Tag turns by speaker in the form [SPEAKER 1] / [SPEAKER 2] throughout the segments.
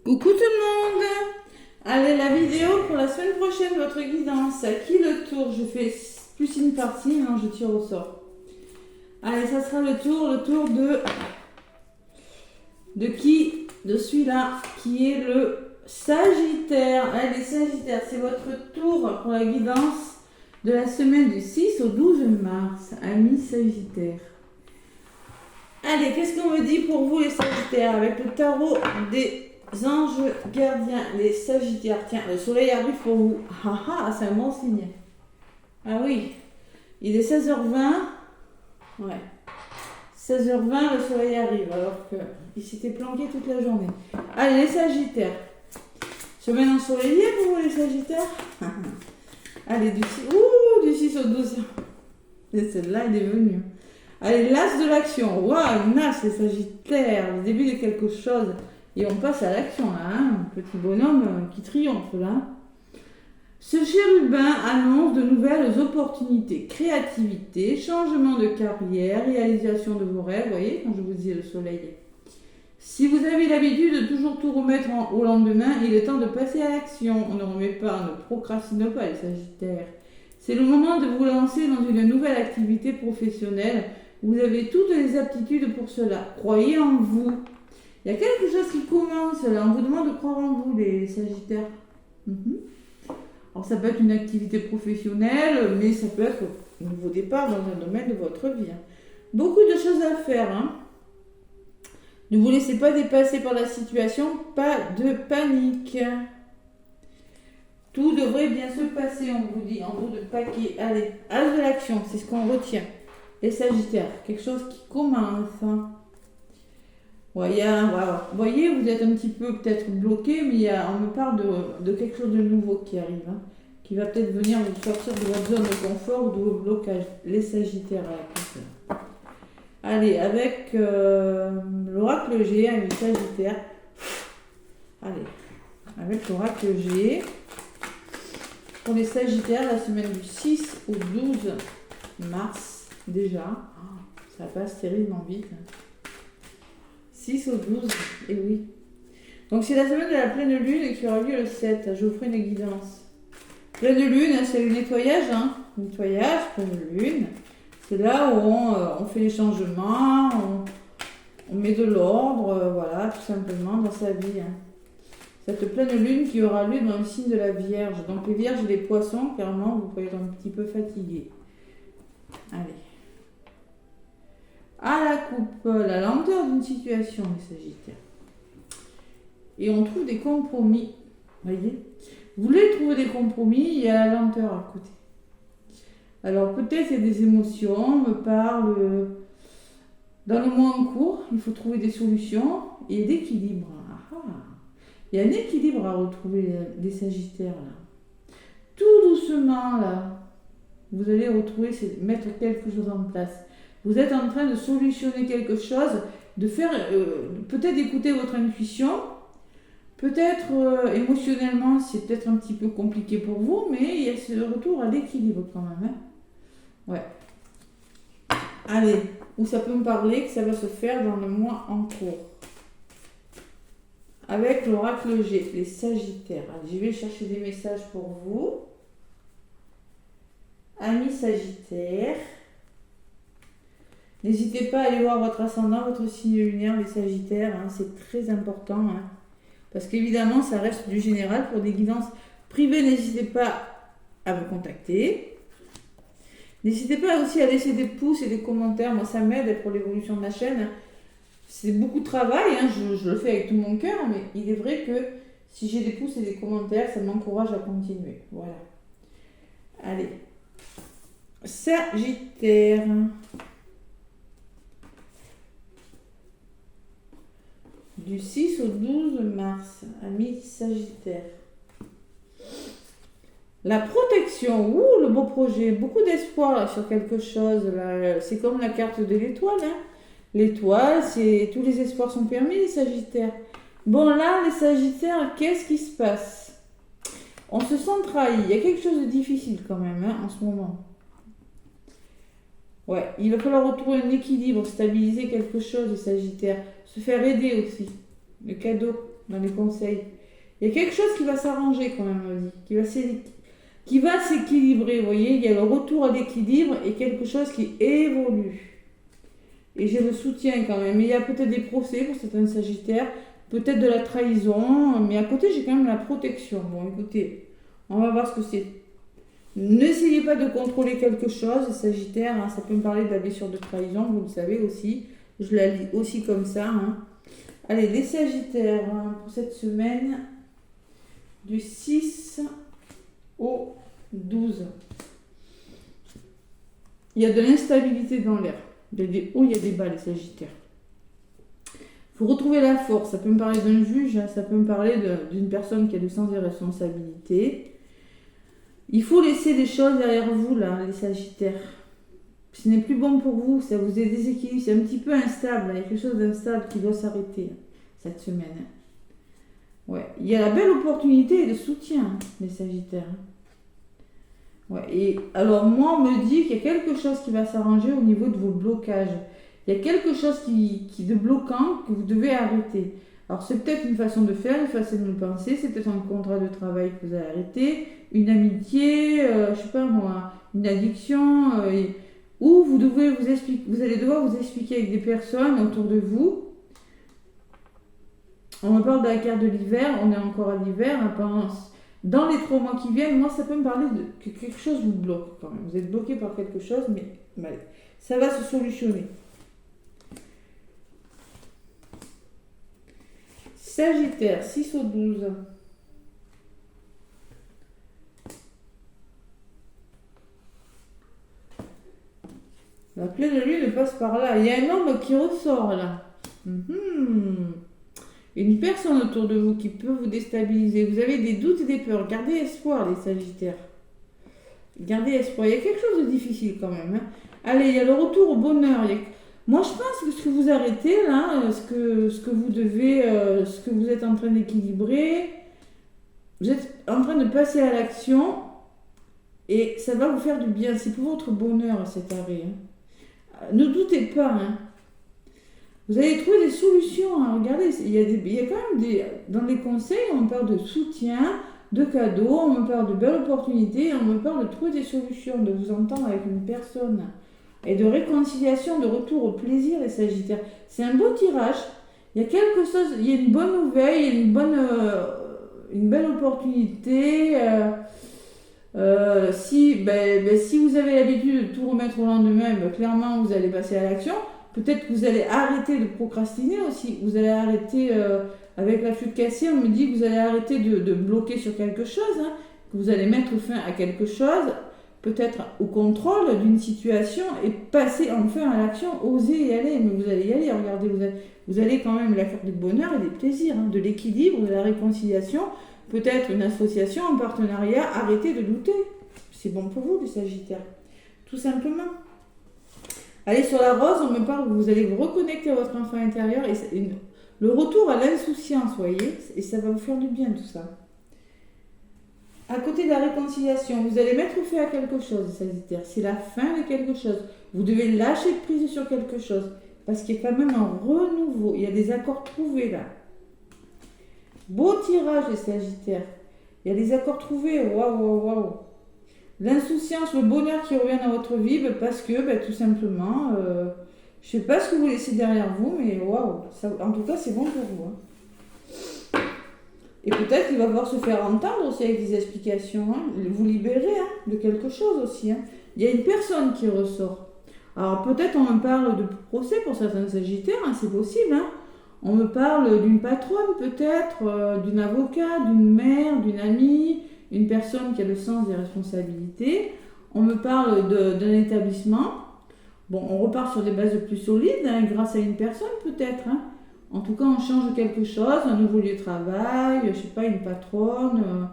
[SPEAKER 1] Coucou tout le monde. Allez, la vidéo pour la semaine prochaine, votre guidance. À qui le tour? Je fais plus une partie, non, je tire au sort. Allez, ça sera le tour de qui? De celui-là, qui est le Sagittaire. Allez, Sagittaire, c'est votre tour pour la guidance de la semaine du 6 au 12 mars. Amis Sagittaire. Allez, qu'est-ce qu'on me dit pour vous les Sagittaires avec le tarot des anges gardiens, les Sagittaires? Tiens, le soleil arrive pour vous. Ah ah, c'est un bon signe. Ah oui, il est 16h20. Ouais. 16h20, le soleil arrive alors qu'il s'était planqué toute la journée. Allez, les Sagittaires. Semaine ensoleillée pour vous les Sagittaires. Allez, du 6 au 12. Et celle-là, elle est venue. Allez, l'as de l'action. Waouh, une as, les Sagittaires. Le début de quelque chose. Et on passe à l'action là, hein. Petit bonhomme qui triomphe là. Ce chérubin annonce de nouvelles opportunités, créativité, changement de carrière, réalisation de vos rêves. Vous voyez, quand je vous disais le soleil. Si vous avez l'habitude de toujours tout remettre au lendemain, il est temps de passer à l'action. On ne remet pas, on ne procrastine pas les Sagittaires. C'est le moment de vous lancer dans une nouvelle activité professionnelle. Vous avez toutes les aptitudes pour cela. Croyez en vous. Il y a quelque chose qui commence là. On vous demande de croire en vous, les Sagittaires. Alors ça peut être une activité professionnelle, mais ça peut être un nouveau départ dans un domaine de votre vie. Beaucoup de choses à faire. Ne vous laissez pas dépasser par la situation. Pas de panique. Tout devrait bien se passer, on vous dit, en gros de paquet. Allez, as de l'action, c'est ce qu'on retient. Les Sagittaires, quelque chose qui commence. Ouais, vous voyez, vous êtes un petit peu peut-être bloqué, mais on me parle de quelque chose de nouveau qui arrive, qui va peut-être venir vous sortir de votre zone de confort ou de vos blocages. Les Sagittaires, allez, avec l'oracle G, les Sagittaires. Allez, avec l'oracle G, pour les Sagittaires, la semaine du 6 au 12 mars, déjà, ça passe terriblement vite. 6 au 12, et oui. Donc c'est la semaine de la pleine lune qui aura lieu le 7. Je vous ferai une guidance. Pleine lune, c'est le nettoyage, Nettoyage, pleine lune. C'est là où on fait les changements, on met de l'ordre, voilà, tout simplement dans sa vie. Cette pleine lune qui aura lieu dans le signe de la Vierge. Donc les Vierges et les Poissons, clairement, vous pouvez être un petit peu fatigués. Allez. À la coupe, la lenteur d'une situation, les Sagittaires. Et on trouve des compromis. Voyez, vous voulez trouver des compromis, il y a la lenteur à côté. Alors peut-être il y a des émotions, on me parle dans le moins court, il faut trouver des solutions et d'équilibre. Il y a un équilibre à retrouver les Sagittaires là. Tout doucement là, vous allez retrouver, mettre quelque chose en place. Vous êtes en train de solutionner quelque chose, de faire, peut-être d'écouter votre intuition, peut-être émotionnellement, c'est peut-être un petit peu compliqué pour vous, mais il y a ce retour à l'équilibre quand même. Ouais. Allez, ou ça peut me parler que ça va se faire dans le mois en cours. Avec l'oracle G, les Sagittaires. Allez, je vais chercher des messages pour vous. Amis Sagittaires. N'hésitez pas à aller voir votre ascendant, votre signe lunaire, les Sagittaires, c'est très important. Parce qu'évidemment, ça reste du général. Pour des guidances privées, n'hésitez pas à me contacter. N'hésitez pas aussi à laisser des pouces et des commentaires. Moi, ça m'aide pour l'évolution de la chaîne. C'est beaucoup de travail, je le fais avec tout mon cœur, mais il est vrai que si j'ai des pouces et des commentaires, ça m'encourage à continuer. Voilà. Allez. Sagittaire. Du 6 au 12 mars, amis Sagittaire. La protection, le beau projet, beaucoup d'espoir là, sur quelque chose. Là. C'est comme la carte de l'étoile. L'étoile, c'est tous les espoirs sont permis, les Sagittaires. Bon là, les Sagittaires, qu'est-ce qui se passe? On se sent trahi. Il y a quelque chose de difficile quand même en ce moment. Ouais, il va falloir retrouver un équilibre, stabiliser quelque chose, les Sagittaires. Se faire aider aussi. Le cadeau. dans les conseils. Il y a quelque chose qui va s'arranger quand même, on dit, qui va s'équilibrer, vous voyez, il y a le retour à l'équilibre et quelque chose qui évolue. Et j'ai le soutien quand même. Il y a peut-être des procès pour certains sagittaires, peut-être de la trahison, mais à côté j'ai quand même la protection. Bon, écoutez, on va voir ce que c'est. N'essayez pas de contrôler quelque chose, sagittaire, hein, ça peut me parler de la blessure de trahison, vous le savez aussi. Je la lis aussi comme ça. Hein. Allez, les sagittaires, hein, pour cette semaine, du 6 au 12. Il y a de l'instabilité dans l'air. Il y a des hauts, il y a des bas, les sagittaires. Il faut retrouver la force. Ça peut me parler d'un juge, ça peut me parler d'une personne qui a du sens des responsabilités. Il faut laisser des choses derrière vous, là, les sagittaires. Ce n'est plus bon pour vous, ça vous est déséquilibré, c'est un petit peu instable. Il y a quelque chose d'instable qui doit s'arrêter cette semaine. Ouais. Il y a la belle opportunité et le soutien, les sagittaires. Ouais. Et alors, moi, on me dit qu'il y a quelque chose qui va s'arranger au niveau de vos blocages. Il y a quelque chose qui de bloquant que vous devez arrêter. Alors, c'est peut-être une façon de faire, une façon de penser, c'est peut-être un contrat de travail que vous allez arrêter, une amitié, je sais pas moi, une addiction, ou vous allez devoir vous expliquer avec des personnes autour de vous. On me parle de la carte de l'hiver, on est encore à l'hiver, dans les 3 mois qui viennent, moi ça peut me parler que quelque chose vous bloque quand même. Vous êtes bloqué par quelque chose, mais ça va se solutionner. Sagittaire, 6 au 12. La pleine lune passe par là. Il y a un homme qui ressort là. Une personne autour de vous qui peut vous déstabiliser. Vous avez des doutes et des peurs. Gardez espoir, les sagittaires. Gardez espoir. Il y a quelque chose de difficile quand même. Hein. Allez, il y a le retour au bonheur. Moi, je pense que ce que vous arrêtez là, ce que vous devez, ce que vous êtes en train d'équilibrer, vous êtes en train de passer à l'action et ça va vous faire du bien. C'est pour votre bonheur cet arrêt. Hein. Ne doutez pas. Hein. Vous allez trouver des solutions. Hein. Regardez, il y a quand même dans les conseils, on me parle de soutien, de cadeaux, on me parle de belles opportunités, on me parle de trouver des solutions, de vous entendre avec une personne. Et de réconciliation, de retour au plaisir, les sagittaires. C'est un beau tirage. Il y a quelque chose, il y a une bonne nouvelle, il y a une belle opportunité. Si vous avez l'habitude de tout remettre au lendemain, clairement vous allez passer à l'action. Peut-être que vous allez arrêter de procrastiner aussi. Vous allez arrêter, avec la flûte cassée, on me dit que vous allez arrêter de bloquer sur quelque chose, hein, que vous allez mettre fin à quelque chose. Peut-être au contrôle d'une situation et passer enfin à l'action, oser y aller, mais vous allez y aller, regardez, vous allez quand même la faire du bonheur et des plaisirs, hein, de l'équilibre, de la réconciliation, peut-être une association, un partenariat, arrêtez de douter. C'est bon pour vous, les sagittaires, tout simplement. Allez, sur la rose, on me parle que vous allez vous reconnecter à votre enfant intérieur et le retour à l'insouciance, vous voyez, et ça va vous faire du bien tout ça. À côté de la réconciliation, vous allez mettre fin à quelque chose, Sagittaire. C'est la fin de quelque chose. Vous devez lâcher prise sur quelque chose. Parce qu'il y a quand même un renouveau. Il y a des accords trouvés là. Beau tirage, les Sagittaires. Il y a des accords trouvés. Waouh. L'insouciance, le bonheur qui revient dans votre vie, parce que, tout simplement, je ne sais pas ce que vous laissez derrière vous, mais waouh. En tout cas, c'est bon pour vous. Hein. Et peut-être qu'il va falloir se faire entendre aussi avec des explications, hein, vous libérer de quelque chose aussi. Hein. Il y a une personne qui ressort. Alors peut-être on me parle de procès pour certains sagittaires, hein, c'est possible. Hein. On me parle d'une patronne peut-être, d'une avocate, d'une mère, d'une amie, une personne qui a le sens des responsabilités. On me parle d'un établissement. Bon, on repart sur des bases plus solides, hein, grâce à une personne peut-être. Hein. En tout cas, on change quelque chose, un nouveau lieu de travail, je ne sais pas, une patronne,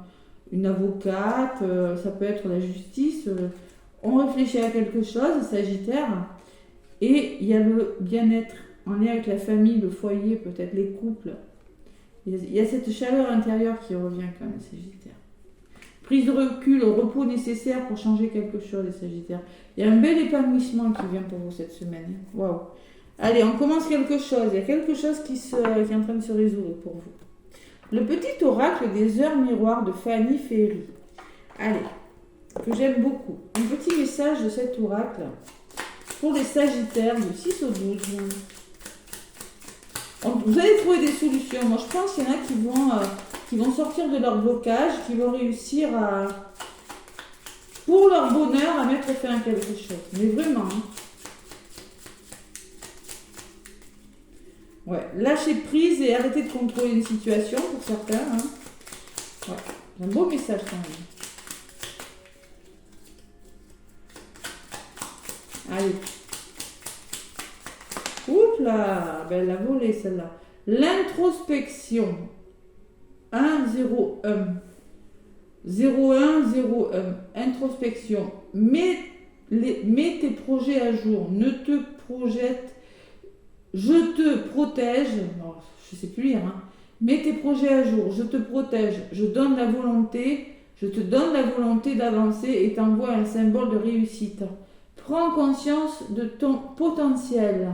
[SPEAKER 1] une avocate, ça peut être la justice. On réfléchit à quelque chose, Sagittaire, et il y a le bien-être en lien avec la famille, le foyer, peut-être les couples. Il y a cette chaleur intérieure qui revient quand même, Sagittaire. Prise de recul, repos nécessaire pour changer quelque chose, les Sagittaires. Il y a un bel épanouissement qui vient pour vous cette semaine. Waouh! Allez, on commence quelque chose. Il y a quelque chose qui est en train de se résoudre pour vous. le petit oracle des heures miroirs de Fanny Ferry. Allez, que j'aime beaucoup. Un petit message de cet oracle pour les Sagittaires du 6 au 12. Vous allez trouver des solutions. Moi, je pense qu'il y en a qui vont sortir de leur blocage, qui vont réussir à, pour leur bonheur, à mettre fin à quelque chose. Mais vraiment. Hein. Ouais, lâcher prise et arrêter de contrôler une situation pour certains. Hein. Ouais, c'est un beau message quand même. Allez. Oups là, ben, elle a volé celle-là. L'introspection. 1, 0, 1. 0, 1, 0, 1. Introspection. Mets tes projets à jour. Ne te projette. Je te protège. Non, je ne sais plus lire. Hein. Mets tes projets à jour. Je te protège. Je donne la volonté. Je te donne la volonté d'avancer et t'envoie un symbole de réussite. Prends conscience de ton potentiel.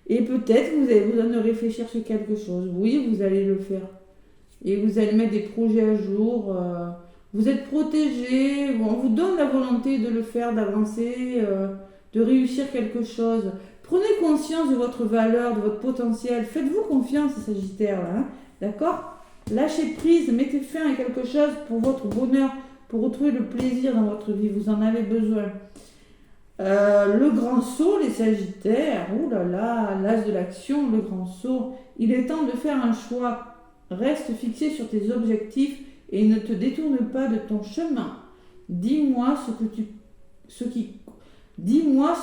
[SPEAKER 1] Et peut-être vous avez besoin de réfléchir sur quelque chose. Oui, vous allez le faire. Et vous allez mettre des projets à jour. Vous êtes protégé. On vous donne la volonté de le faire, d'avancer, de réussir quelque chose. Prenez conscience de votre valeur, de votre potentiel. Faites-vous confiance, Sagittaire. Hein, d'accord ? Lâchez prise, mettez fin à quelque chose pour votre bonheur, pour retrouver le plaisir dans votre vie. Vous en avez besoin. Le grand saut, les Sagittaires, oulala, l'as de l'action, le grand saut. Il est temps de faire un choix. Reste fixé sur tes objectifs et ne te détourne pas de ton chemin. Dis-moi ce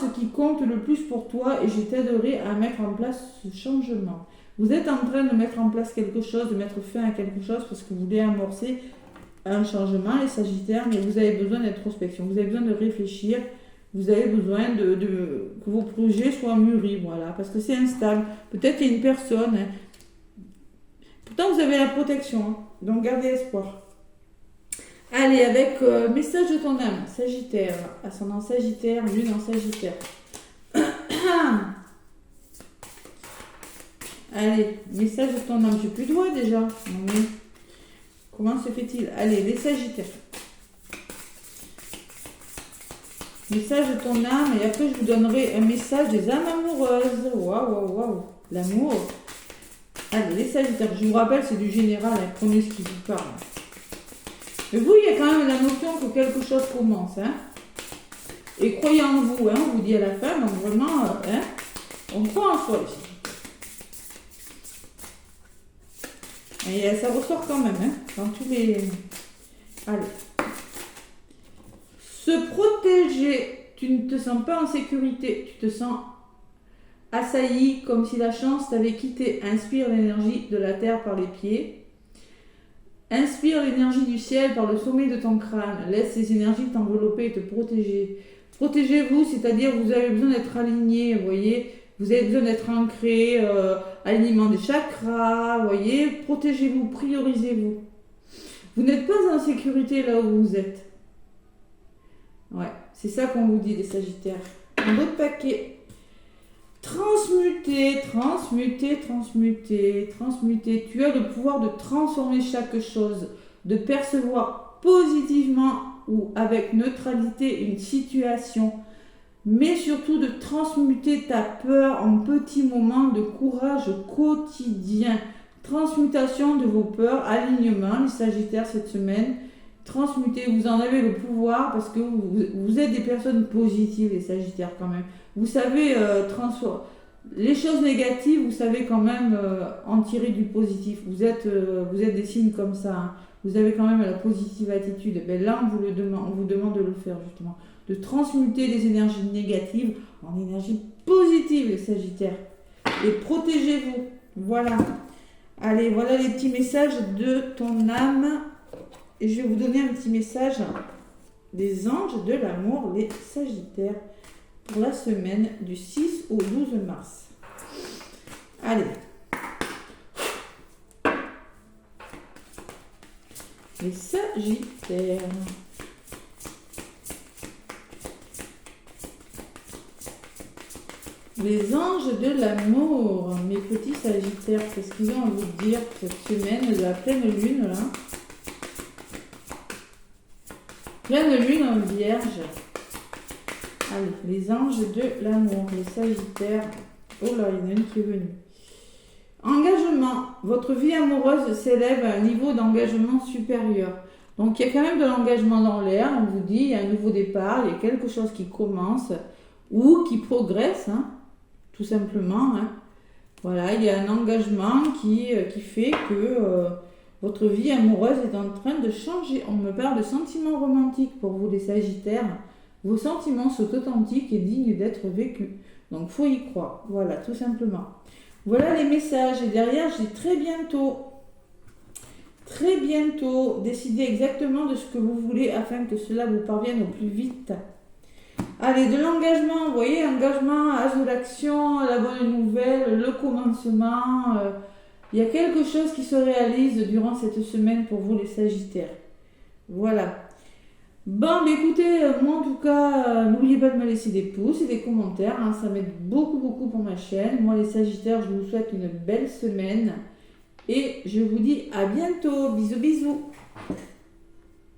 [SPEAKER 1] qui compte le plus pour toi et je t'aiderai à mettre en place ce changement. Vous êtes en train de mettre en place quelque chose, de mettre fin à quelque chose parce que vous voulez amorcer un changement, les Sagittaires, mais vous avez besoin d'introspection, vous avez besoin de réfléchir. Vous avez besoin que vos projets soient mûris, voilà, parce que c'est instable. Peut-être qu'il y a une personne. Hein. Pourtant, vous avez la protection, hein, donc gardez espoir. Allez, avec message de ton âme, Sagittaire, ascendant Sagittaire, lune en Sagittaire. Allez, message de ton âme, j'ai plus de voix déjà. Non, mais comment se fait-il? Allez, les Sagittaires. Message de ton âme et après je vous donnerai un message des âmes amoureuses. Waouh, waouh, l'amour. Allez, les Sagittaires, je vous rappelle, c'est du général, hein, prenez ce qui vous parle. Mais vous, il y a quand même la notion que quelque chose commence. Hein. Et croyez en vous, hein, on vous dit à la fin, donc vraiment, hein, on croit en soi ici. Et ça ressort quand même, hein, dans tous les... Allez. Se protéger, tu ne te sens pas en sécurité, tu te sens assailli comme si la chance t'avait quitté. Inspire l'énergie de la terre par les pieds. Inspire l'énergie du ciel par le sommet de ton crâne. Laisse ces énergies t'envelopper et te protéger. Protégez-vous, c'est-à-dire vous avez besoin d'être aligné, vous voyez. Vous avez besoin d'être ancré, alignement des chakras, vous voyez. Protégez-vous, priorisez-vous. Vous n'êtes pas en sécurité là où vous êtes. Ouais, c'est ça qu'on vous dit, les Sagittaires. Un autre paquet. Transmuter, transmuter, transmuter, transmuter. Tu as le pouvoir de transformer chaque chose, de percevoir positivement ou avec neutralité une situation, mais surtout de transmuter ta peur en petits moments de courage quotidien. Transmutation de vos peurs, alignement, les Sagittaires cette semaine. Transmuter, vous en avez le pouvoir parce que vous êtes des personnes positives, les Sagittaires quand même. Vous savez transformer les choses négatives, vous savez quand même en tirer du positif. Vous êtes des signes comme ça. Hein. Vous avez quand même la positive attitude. Ben là, on vous demande de le faire justement. De transmuter les énergies négatives en énergie positive, les Sagittaires. Et protégez-vous. Voilà. Allez, voilà les petits messages de ton âme. Et je vais vous donner un petit message des anges de l'amour, les Sagittaires, pour la semaine du 6 au 12 mars. Allez. Les Sagittaires. Les anges de l'amour, mes petits sagittaires, qu'est-ce qu'ils ont à vous dire cette semaine de la pleine lune là? Pleine lune en vierge. Allez, les anges de l'amour, les sagittaires. Oh là, il y en a une qui est venue. Engagement. Votre vie amoureuse s'élève à un niveau d'engagement supérieur. Donc, il y a quand même de l'engagement dans l'air. On vous dit, il y a un nouveau départ, il y a quelque chose qui commence ou qui progresse, hein, tout simplement. Hein. Voilà, il y a un engagement qui fait que votre vie amoureuse est en train de changer. On me parle de sentiments romantiques pour vous, les sagittaires. Vos sentiments sont authentiques et dignes d'être vécus. Donc, faut y croire. Voilà, tout simplement. Voilà les messages. Et derrière, j'ai très bientôt, décidez exactement de ce que vous voulez afin que cela vous parvienne au plus vite. Allez, de l'engagement, vous voyez, engagement, âge de l'action, la bonne nouvelle, le commencement. Il y a quelque chose qui se réalise durant cette semaine pour vous les sagittaires. Voilà. Bon, écoutez, moi en tout cas, n'oubliez pas de me laisser des pouces et des commentaires, hein, ça m'aide beaucoup pour ma chaîne. Moi les sagittaires, je vous souhaite une belle semaine et je vous dis à bientôt. Bisous.